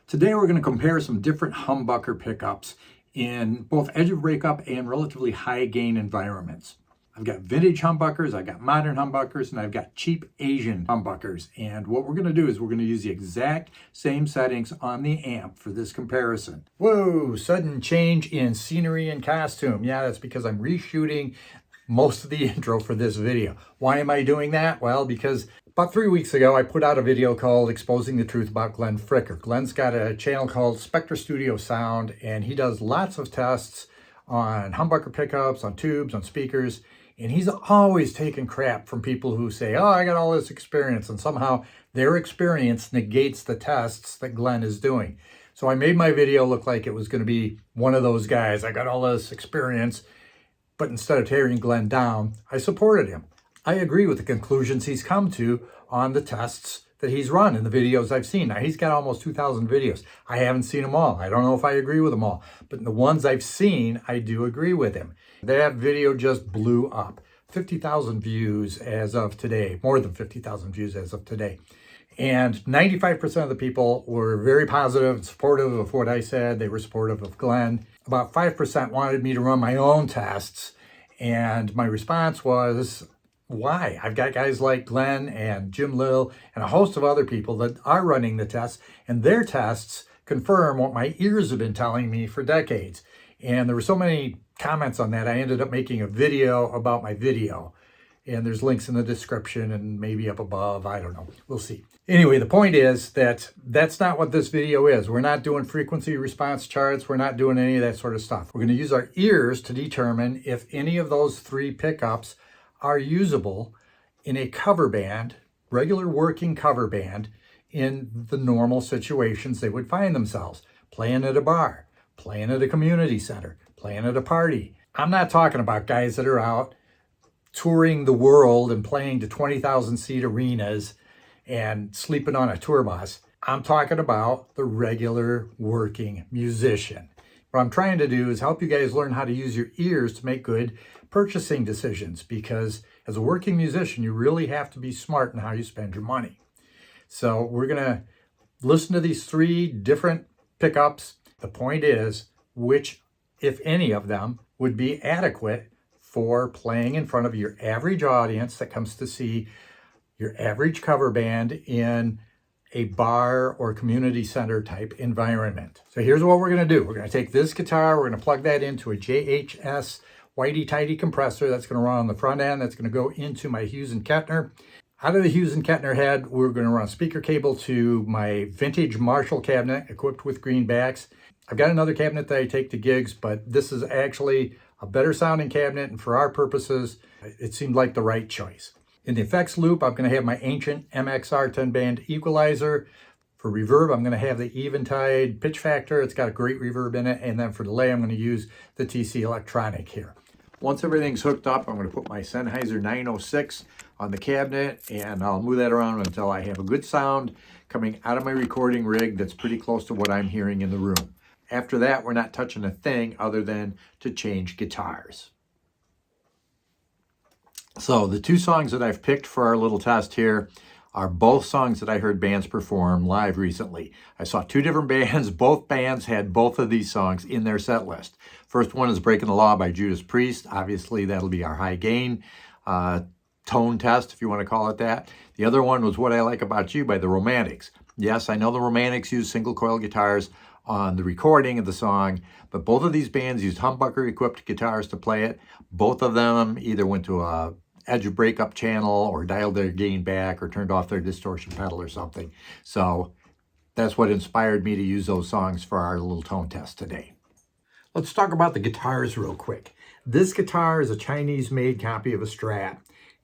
Today we're going to compare some different humbucker pickups in both edge of breakup and relatively high gain environments. I've got vintage humbuckers, I've got modern humbuckers, and I've got cheap Asian humbuckers. And what we're going to do is we're going to use the exact same settings on the amp for this comparison. Whoa, sudden change in scenery and costume. Yeah, that's because I'm reshooting most of the intro for this video. Why am I doing that? Well, because about 3 weeks ago, I put out a video called Exposing the Truth About Glenn Fricker. Glenn's got a channel called Spectre Studio Sound, and he does lots of tests on humbucker pickups, on tubes, on speakers, and he's always taking crap from people who say, oh, I got all this experience, and somehow their experience negates the tests that Glenn is doing. So I made my video look like it was going to be one of those guys. I got all this experience, but instead of tearing Glenn down, I supported him. I agree with the conclusions he's come to on the tests that he's run in the videos I've seen. Now, he's got almost 2,000 videos. I haven't seen them all. I don't know if I agree with them all, but in the ones I've seen, I do agree with him. That video just blew up. 50,000 views as of today, more than 50,000 views as of today. And 95% of the people were very positive and supportive of what I said. They were supportive of Glenn. About 5% wanted me to run my own tests. And my response was, why? I've got guys like Glenn and Jim Lill and a host of other people that are running the tests, and their tests confirm what my ears have been telling me for decades. And there were so many comments on that, I ended up making a video about my video. And there's links in the description and maybe up above. I don't know. We'll see. Anyway, the point is that that's not what this video is. We're not doing frequency response charts. We're not doing any of that sort of stuff. We're going to use our ears to determine if any of those three pickups are usable in a cover band, regular working cover band, in the normal situations they would find themselves. Playing at a bar, playing at a community center, playing at a party. I'm not talking about guys that are out touring the world and playing to 20,000 seat arenas and sleeping on a tour bus. I'm talking about the regular working musician. What I'm trying to do is help you guys learn how to use your ears to make good purchasing decisions, because as a working musician, you really have to be smart in how you spend your money. So we're going to listen to these three different pickups. The point is, which, if any of them, would be adequate for playing in front of your average audience that comes to see your average cover band in a bar or community center type environment. So here's what we're going to do. We're going to take this guitar, we're going to plug that into a JHS Whitey Tighty compressor that's going to run on the front end. That's going to go into my Hughes and Kettner. Out of the Hughes and Kettner head, we're going to run a speaker cable to my vintage Marshall cabinet equipped with greenbacks. I've got another cabinet that I take to gigs, but this is actually a better sounding cabinet, and for our purposes, it seemed like the right choice. In the effects loop, I'm going to have my ancient MXR 10-band equalizer. For reverb, I'm going to have the Eventide pitch factor. It's got a great reverb in it. And then for delay, I'm going to use the TC Electronic here. Once everything's hooked up, I'm going to put my Sennheiser 906 on the cabinet, and I'll move that around until I have a good sound coming out of my recording rig that's pretty close to what I'm hearing in the room. After that, we're not touching a thing other than to change guitars. So the two songs that I've picked for our little test here are both songs that I heard bands perform live recently. I saw two different bands. Both bands had both of these songs in their set list. First one is Breaking the Law by Judas Priest. Obviously, that'll be our high gain tone test, if you want to call it that. The other one was What I Like About You by the Romantics. Yes, I know the Romantics use single coil guitars on the recording of the song, but both of these bands used humbucker equipped guitars to play it. Both of them either went to a edge of breakup channel or dialed their gain back or turned off their distortion pedal or something. So that's what inspired me to use those songs for our little tone test today. Let's talk about the guitars real quick. This guitar is a Chinese-made copy of a Strat,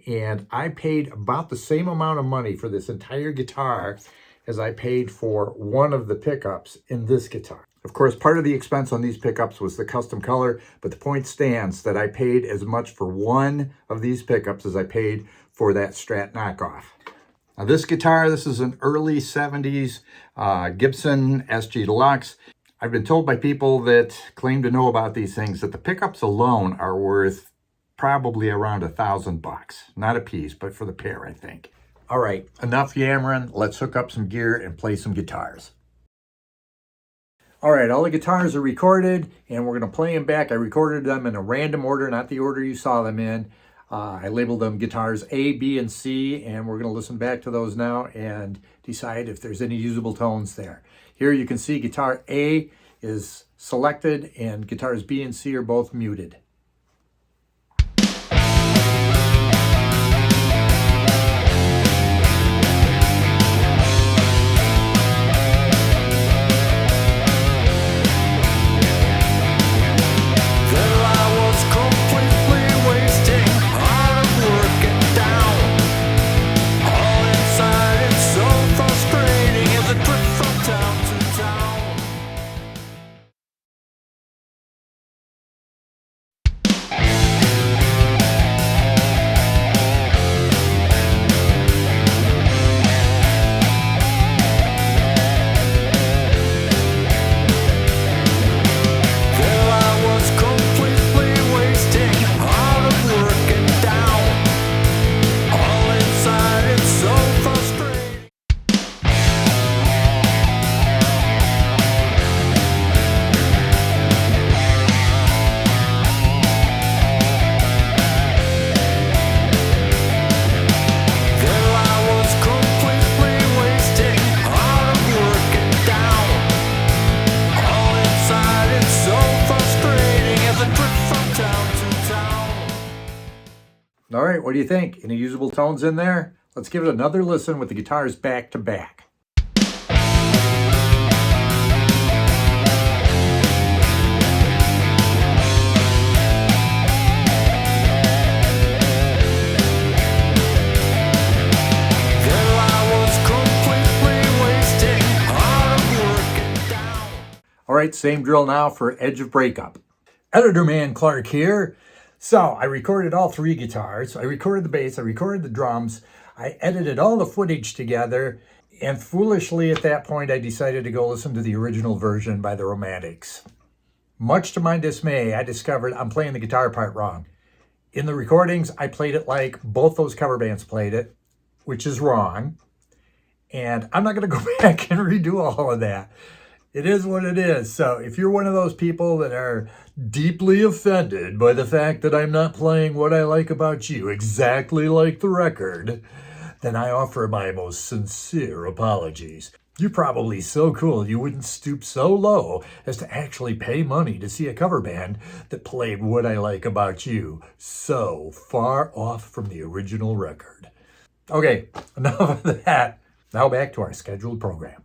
and I paid about the same amount of money for this entire guitar as I paid for one of the pickups in this guitar. Of course, part of the expense on these pickups was the custom color, but the point stands that I paid as much for one of these pickups as I paid for that Strat knockoff. Now this guitar, this is an early 70s Gibson SG Deluxe. I've been told by people that claim to know about these things that the pickups alone are worth probably around $1,000. Not a piece, but for the pair, I think. All right, enough yammering. Let's hook up some gear and play some guitars. All right, all the guitars are recorded and we're gonna play them back. I recorded them in a random order, not the order you saw them in. I labeled them guitars A, B, and C, and we're gonna listen back to those now and decide if there's any usable tones there. Here you can see guitar A is selected and guitars B and C are both muted. All right, what do you think? Any usable tones in there? Let's give it another listen with the guitars back to back. All right, same drill now for Edge of Breakup. Editor Man Clark here. So I recorded all three guitars. I recorded the bass, I recorded the drums, I edited all the footage together, and foolishly at that point I decided to go listen to the original version by the Romantics. Much to my dismay, I discovered I'm playing the guitar part wrong. In the recordings, I played it like both those cover bands played it, which is wrong. And I'm not gonna go back and redo all of that. It is what it is. So if you're one of those people that are deeply offended by the fact that I'm not playing What I Like About You exactly like the record, then I offer my most sincere apologies. You're probably so cool you wouldn't stoop so low as to actually pay money to see a cover band that played What I Like About You so far off from the original record. Okay, enough of that. Now back to our scheduled program.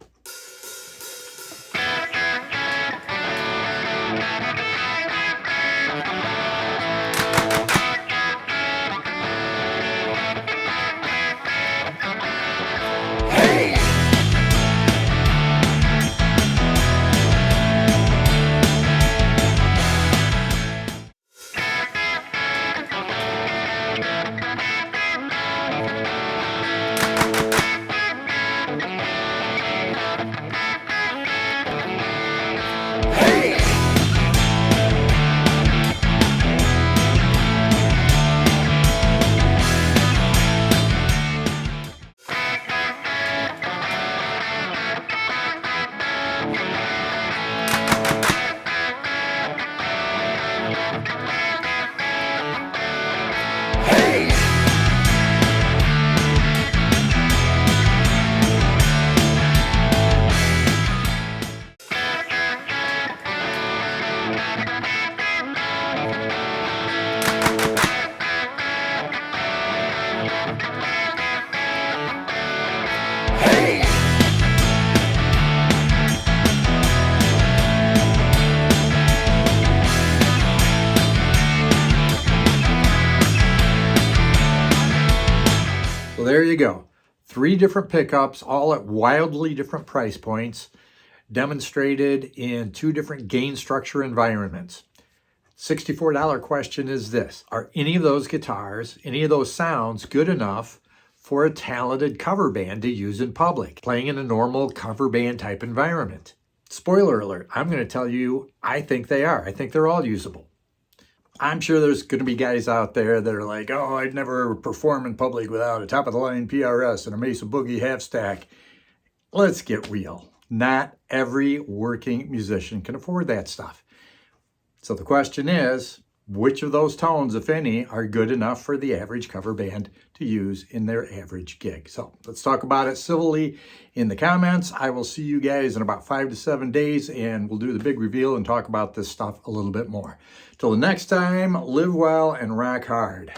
So there you go. 3 different pickups, all at wildly different price points, demonstrated in 2 different gain structure environments. $64 question is this: are any of those guitars, any of those sounds good enough for a talented cover band to use in public, playing in a normal cover band type environment? Spoiler alert, I'm going to tell you, I think they are. I think they're all usable. I'm sure there's going to be guys out there that are like, oh, I'd never perform in public without a top-of-the-line PRS and a Mesa Boogie half stack. Let's get real. Not every working musician can afford that stuff. So the question is, which of those tones, if any, are good enough for the average cover band to use in their average gig? So let's talk about it civilly in the comments. I will see you guys in about 5 to 7 days, and we'll do the big reveal and talk about this stuff a little bit more. Till the next time, live well and rock hard.